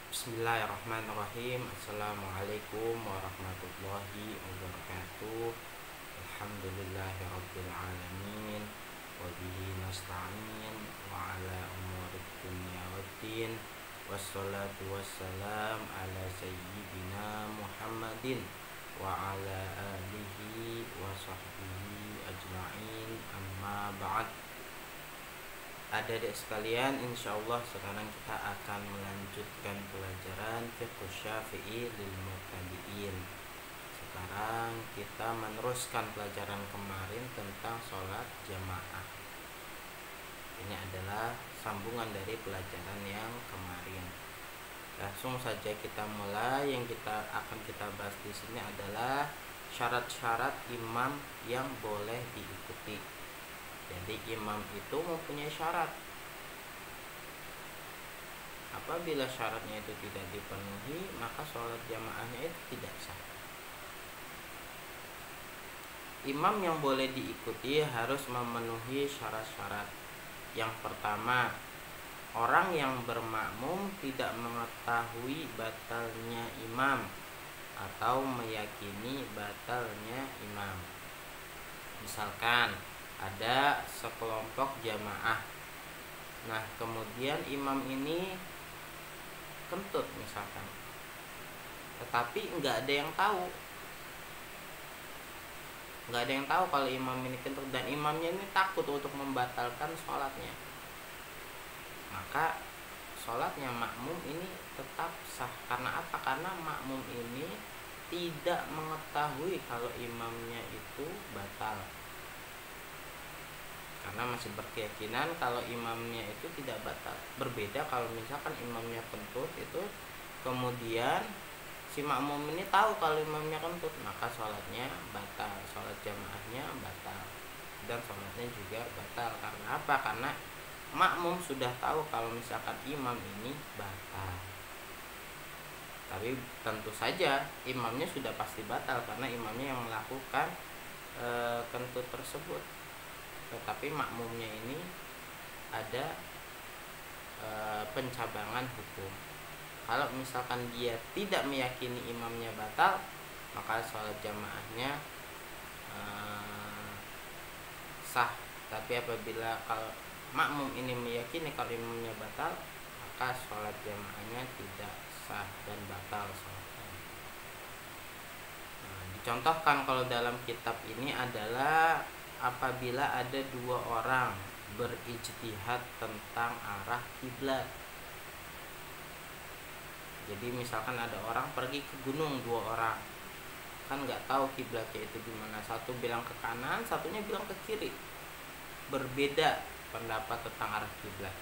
Bismillahirrahmanirrahim. Assalamualaikum warahmatullahi wabarakatuh. Alhamdulillahirabbil alamin. Wabihi nasta'in wa ala umurid dunya waddin. Wassalatu wassalam ala sayyidina Muhammadin wa ala alihi wa sahbihi ajma'in. Amma ba'd. Adik-adik sekalian, insyaallah sekarang kita akan melanjutkan pelajaran fiqh Syafi'i lil mubtadi'in. Sekarang kita meneruskan pelajaran kemarin tentang sholat jamaah. Ini adalah sambungan dari pelajaran yang kemarin. Langsung saja kita mulai. Yang akan kita bahas di sini adalah syarat-syarat imam yang boleh diikuti. Jadi imam itu mempunyai syarat. Apabila syaratnya itu tidak dipenuhi, maka sholat jamaahnya itu tidak sah. Imam yang boleh diikuti harus memenuhi syarat-syarat. Yang pertama, orang yang bermakmum tidak mengetahui batalnya imam atau meyakini batalnya imam. Misalkan ada sekelompok jamaah. Nah, kemudian imam ini kentut misalkan. Tetapi nggak ada yang tahu. Nggak ada yang tahu kalau imam ini kentut dan imamnya ini takut untuk membatalkan sholatnya. Maka sholatnya makmum ini tetap sah. Karena apa? Karena makmum ini tidak mengetahui kalau imamnya itu batal. Karena masih berkeyakinan kalau imamnya itu tidak batal. Berbeda kalau misalkan imamnya kentut itu, kemudian si makmum ini tahu kalau imamnya kentut, maka sholatnya batal, sholat jamaahnya batal, dan sholatnya juga batal. Karena apa? Karena makmum sudah tahu kalau misalkan imam ini batal. Tapi tentu saja imamnya sudah pasti batal karena imamnya yang melakukan kentut tersebut. Tetapi makmumnya ini ada pencabangan hukum. Kalau misalkan dia tidak meyakini imamnya batal, maka sholat jamaahnya sah. Tapi apabila kalau makmum ini meyakini kalau imamnya batal, maka sholat jamaahnya tidak sah dan batal sholatnya. Dicontohkan kalau dalam kitab ini adalah apabila ada dua orang berijtihad tentang arah kiblat. Jadi misalkan ada orang pergi ke gunung, dua orang kan nggak tahu kiblatnya itu di mana. Satu bilang ke kanan, satunya bilang ke kiri. Berbeda pendapat tentang arah kiblat.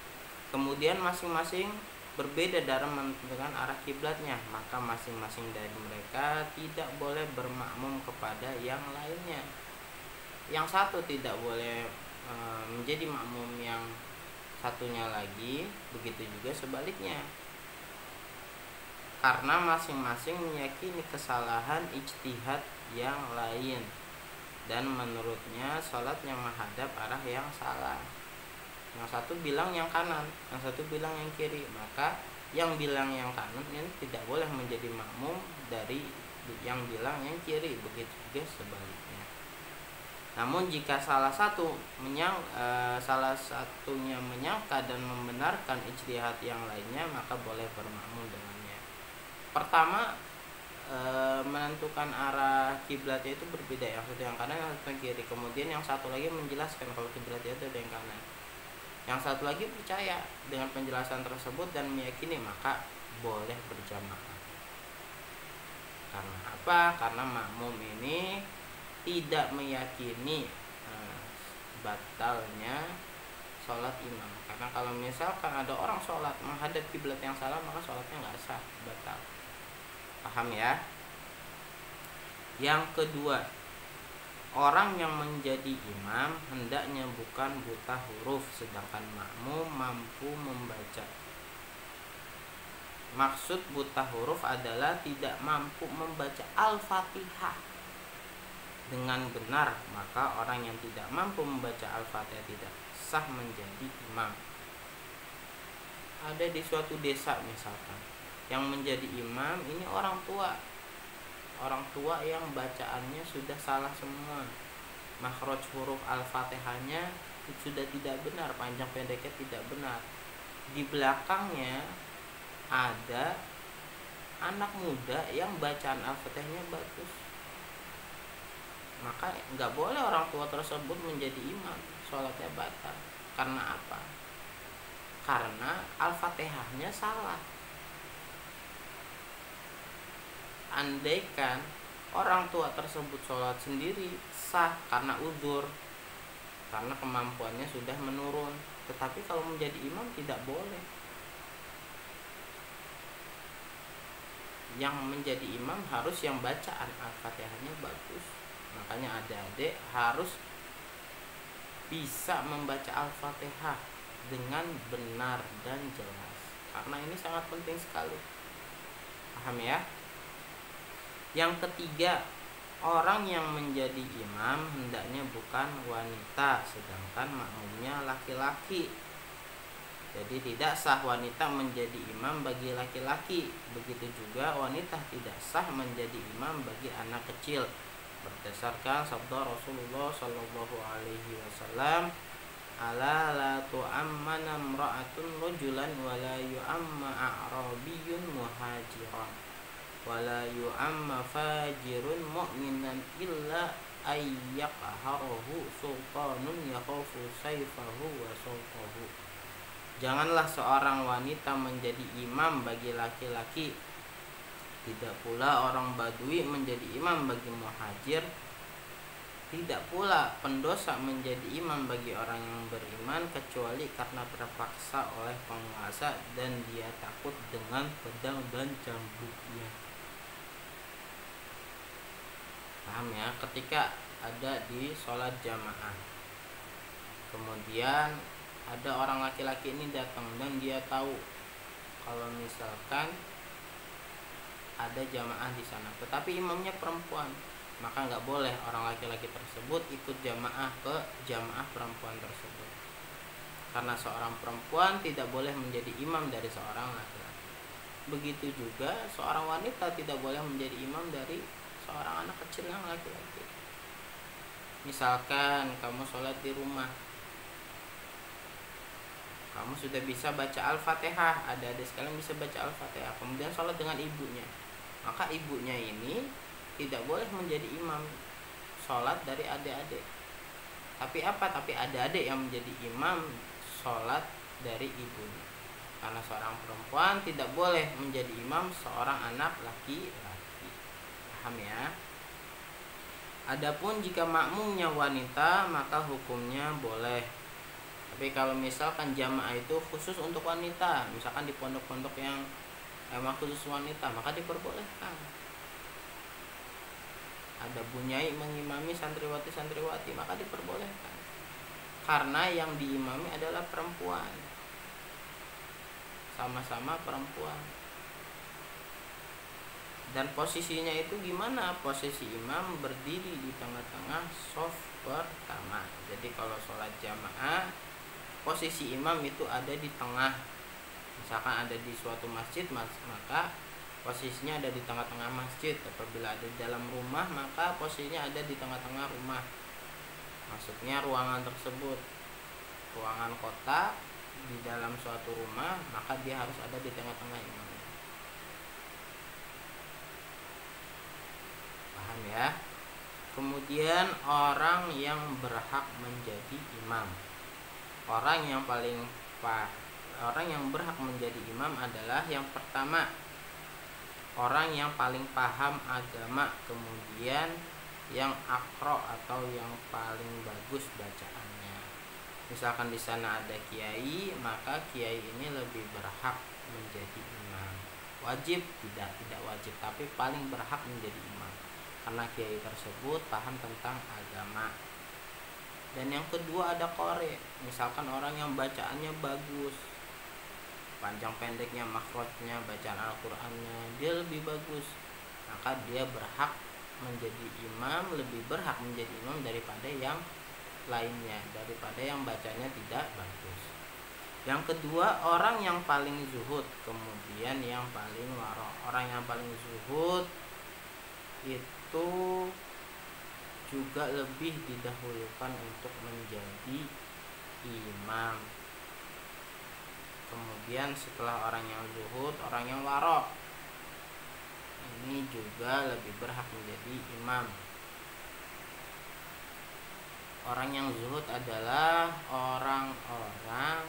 Kemudian masing-masing berbeda dalam menentukan arah kiblatnya, maka masing-masing dari mereka tidak boleh bermakmum kepada yang lainnya. Yang satu tidak boleh menjadi makmum yang satunya lagi, begitu juga sebaliknya. Karena masing-masing meyakini kesalahan ijtihad yang lain dan menurutnya sholatnya menghadap arah yang salah. Yang satu bilang yang kanan, yang satu bilang yang kiri, maka yang bilang yang kanan ini tidak boleh menjadi makmum dari yang bilang yang kiri, begitu juga sebaliknya. Namun jika salah satunya menyangka dan membenarkan ijtihad yang lainnya, maka boleh bermakmum dengannya. Pertama, menentukan arah kiblatnya itu berbeda, yang satu yang kanan, yang satu yang kiri. Kemudian yang satu lagi menjelaskan kalau kiblatnya itu ada yang kanan. Yang satu lagi percaya dengan penjelasan tersebut dan meyakini, maka boleh berjamaah. Karena apa? Karena makmum ini tidak meyakini batalnya sholat imam. Karena kalau misalkan ada orang sholat menghadap kiblat yang salah, maka sholatnya nggak sah, batal. Paham ya? Yang kedua, orang yang menjadi imam hendaknya bukan buta huruf, sedangkan makmum mampu membaca. Maksud buta huruf adalah tidak mampu membaca Al-Fatihah dengan benar, maka orang yang tidak mampu membaca Al-Fatihah tidak sah menjadi imam. Ada di suatu desa misalkan, Yang menjadi imam ini orang tua. Orang tua yang bacaannya sudah salah semua. Makhraj huruf Al-Fatihahnya sudah tidak benar, panjang pendeknya tidak benar. Di belakangnya ada anak muda yang bacaan Al-Fatihahnya bagus, maka nggak boleh orang tua tersebut menjadi imam, sholatnya batal. Karena apa? Karena Al-Fatihahnya salah. Andaikan orang tua tersebut sholat sendiri sah karena uzur, karena kemampuannya sudah menurun. Tetapi kalau menjadi imam tidak boleh. Yang menjadi imam harus yang bacaan Al-Fatihahnya bagus. Makanya adik-adik harus bisa membaca Al-Fatihah dengan benar dan jelas, karena ini sangat penting sekali. Paham ya? Yang ketiga, orang yang menjadi imam hendaknya bukan wanita, sedangkan makmumnya laki-laki. Jadi tidak sah wanita menjadi imam bagi laki-laki. Begitu juga wanita tidak sah menjadi imam bagi anak kecil, berdasarkan sabda Rasulullah Shallallahu Alaihi Wasallam, ala la tu'ammana imra'atun rajulan wala yu'amma a'rabiyyun muhajiran wala yu'amma fajirun mu'minan illa ayyaqharahu sultanun yakhafu sayfahu wa sultahu. Janganlah seorang wanita menjadi imam bagi laki-laki, tidak pula orang badui menjadi imam bagi muhajir, tidak pula pendosa menjadi imam bagi orang yang beriman, kecuali karena terpaksa oleh penguasa dan dia takut dengan pedang dan cambuknya. Paham ya? Ketika ada di sholat jamaah, kemudian ada orang laki-laki ini datang dan dia tahu kalau misalkan ada jamaah di sana, tetapi imamnya perempuan, maka nggak boleh orang laki-laki tersebut ikut jamaah ke jamaah perempuan tersebut, karena seorang perempuan tidak boleh menjadi imam dari seorang laki-laki. Begitu juga seorang wanita tidak boleh menjadi imam dari seorang anak kecil yang laki-laki. Misalkan kamu sholat di rumah, kamu sudah bisa baca Al-Fatihah, adik-adik sekalian bisa baca Al-Fatihah, kemudian sholat dengan ibunya, maka ibunya ini tidak boleh menjadi imam sholat dari adik-adik. Tapi apa? Tapi adik-adik yang menjadi imam sholat dari ibunya, karena seorang perempuan tidak boleh menjadi imam seorang anak laki-laki. Paham ya? Adapun jika makmumnya wanita, maka hukumnya boleh. Tapi kalau misalkan jamaah itu khusus untuk wanita, misalkan di pondok-pondok yang emang khusus wanita, maka diperbolehkan. Ada bunyai mengimami santriwati-santriwati, maka diperbolehkan, karena yang diimami adalah perempuan, sama-sama perempuan. Dan posisinya itu gimana? Posisi imam berdiri di tengah-tengah shaf pertama. Jadi kalau sholat jamaah, posisi imam itu ada di tengah. Misalkan ada di suatu masjid, maka posisinya ada di tengah-tengah masjid. Apabila ada di dalam rumah, maka posisinya ada di tengah-tengah rumah. Maksudnya ruangan tersebut, ruangan kotak di dalam suatu rumah, maka dia harus ada di tengah-tengah imam. Paham ya? Kemudian orang yang berhak menjadi imam. Orang yang berhak menjadi imam adalah yang pertama, orang yang paling paham agama, kemudian yang akro atau yang paling bagus bacaannya. Misalkan di sana ada kiai, maka kiai ini lebih berhak menjadi imam. Wajib tidak wajib, tapi paling berhak menjadi imam, karena kiai tersebut paham tentang agama. Dan yang kedua ada qori, misalkan orang yang bacaannya bagus, panjang pendeknya, makhrajnya, bacaan Al-Qur'annya dia lebih bagus, maka dia berhak menjadi imam, lebih berhak menjadi imam daripada yang lainnya, daripada yang bacanya tidak bagus. Yang kedua, orang yang paling zuhud, kemudian kemudian yang paling waro. Orang yang paling zuhud itu juga lebih didahulukan untuk menjadi imam. Kemudian setelah orang yang zuhud, orang yang waro ini juga lebih berhak menjadi imam. Orang yang zuhud adalah orang-orang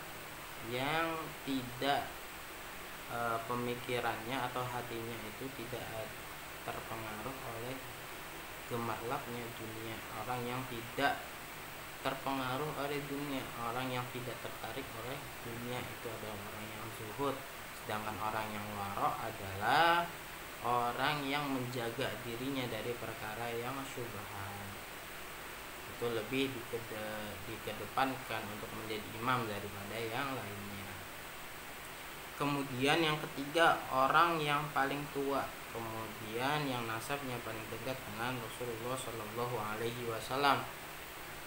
yang tidak pemikirannya atau hatinya itu tidak terpengaruh oleh gemerlapnya dunia. Orang yang tidak terpengaruh oleh dunia, orang yang tidak tertarik oleh dunia, itu adalah orang yang zuhud. Sedangkan orang yang waro adalah orang yang menjaga dirinya dari perkara yang syubhat. Itu lebih dikedepankan untuk menjadi imam daripada yang lainnya. Kemudian yang ketiga, orang yang paling tua, kemudian yang nasabnya paling dekat dengan Rasulullah Shallallahu Alaihi Wasallam.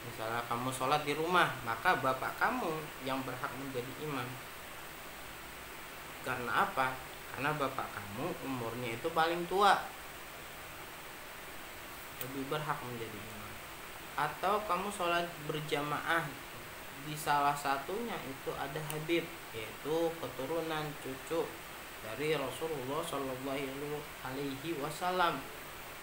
Misalnya kamu sholat di rumah, maka bapak kamu yang berhak menjadi imam. Karena apa? Karena bapak kamu umurnya itu paling tua, lebih berhak menjadi imam. Atau kamu sholat berjamaah, di salah satunya itu ada Habib, yaitu keturunan cucu dari Rasulullah Shallallahu Alaihi Wasallam,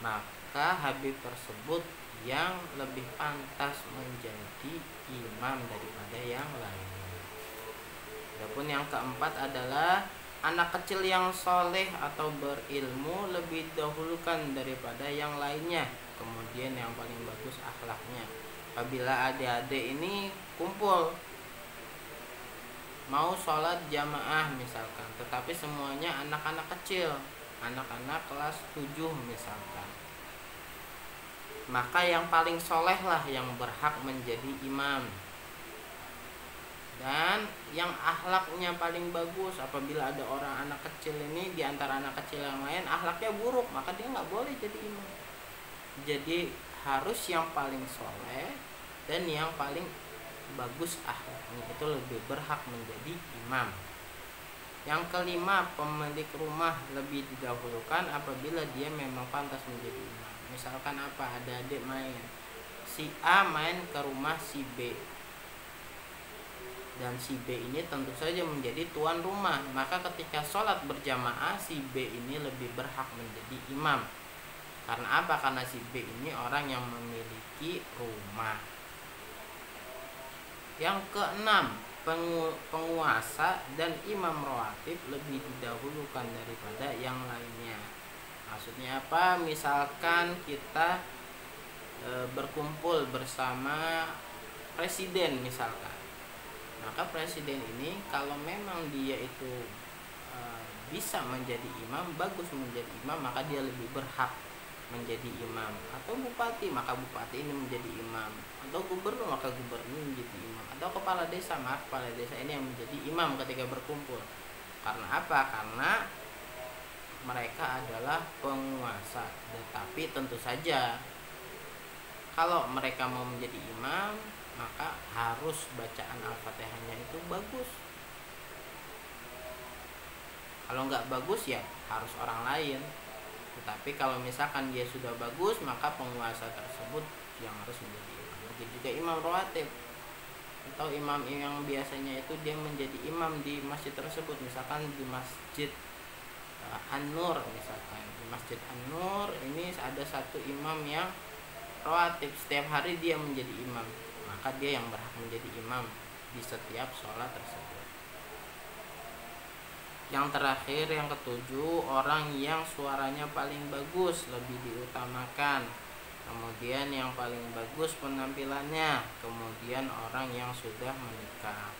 maka Habib tersebut yang lebih pantas menjadi imam daripada yang lainnya. Adapun yang keempat adalah anak kecil yang soleh atau berilmu lebih dahulukan daripada yang lainnya. Kemudian yang paling bagus akhlaknya. Apabila adik-adik ini kumpul mau sholat jamaah misalkan, tetapi semuanya anak-anak kecil, anak-anak kelas 7 misalkan, maka yang paling soleh lah yang berhak menjadi imam. Dan yang akhlaknya paling bagus, apabila ada orang anak kecil ini di antara anak kecil yang lain akhlaknya buruk, maka dia nggak boleh jadi imam. Jadi harus yang paling soleh dan yang paling bagus akhlaknya itu lebih berhak menjadi imam. Yang kelima, pemilik rumah lebih didahulukan apabila dia memang pantas menjadi imam. Misalkan apa, ada adik main, si A main ke rumah si B, dan si B ini tentu saja menjadi tuan rumah, maka ketika sholat berjamaah si B ini lebih berhak menjadi imam. Karena apa? Karena si B ini orang yang memiliki rumah. Yang keenam, penguasa dan imam rawatib lebih didahulukan daripada yang lainnya. Maksudnya apa? Misalkan kita berkumpul bersama presiden misalkan, maka presiden ini kalau memang dia itu bisa menjadi imam, bagus menjadi imam, maka dia lebih berhak menjadi imam. Atau bupati, maka bupati ini menjadi imam. Atau gubernur, maka gubernur ini menjadi imam. Atau kepala desa, maka kepala desa ini yang menjadi imam ketika berkumpul. Karena apa? Karena mereka adalah penguasa. Tetapi tentu saja kalau mereka mau menjadi imam, maka harus bacaan Al-Fatihahnya itu bagus. Kalau nggak bagus ya harus orang lain. Tetapi kalau misalkan dia sudah bagus, maka penguasa tersebut yang harus menjadi imam. Jadi juga imam rawatib atau imam yang biasanya itu dia menjadi imam di masjid tersebut. Misalkan di masjid An-Nur, misalkan di masjid An-Nur ini ada satu imam yang rawatib, setiap hari dia menjadi imam, maka dia yang berhak menjadi imam di setiap sholat tersebut. Yang terakhir, yang ketujuh, orang yang suaranya paling bagus lebih diutamakan. Kemudian yang paling bagus penampilannya. Kemudian orang yang sudah menikah.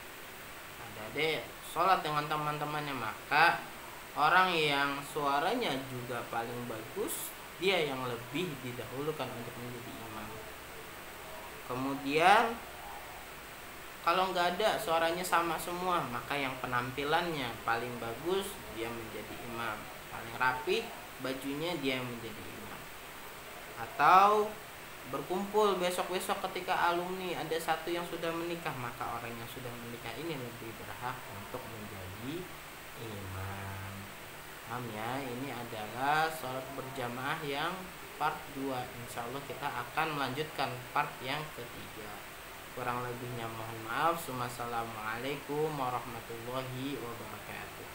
Adik-adik sholat dengan teman-temannya, maka orang yang suaranya juga paling bagus, dia yang lebih didahulukan untuk menjadi imam. Kemudian kalau nggak ada, suaranya sama semua, maka yang penampilannya paling bagus dia menjadi imam. Paling rapi bajunya, dia yang menjadi imam. Atau berkumpul besok-besok ketika alumni ada satu yang sudah menikah, maka orang yang sudah menikah ini lebih berhak untuk menjadi imam. paham ya, ini adalah sholat berjamaah yang part 2. Insya Allah kita akan melanjutkan part yang ketiga. Kurang lebihnya mohon maaf. Wassalamualaikum warahmatullahi wabarakatuh.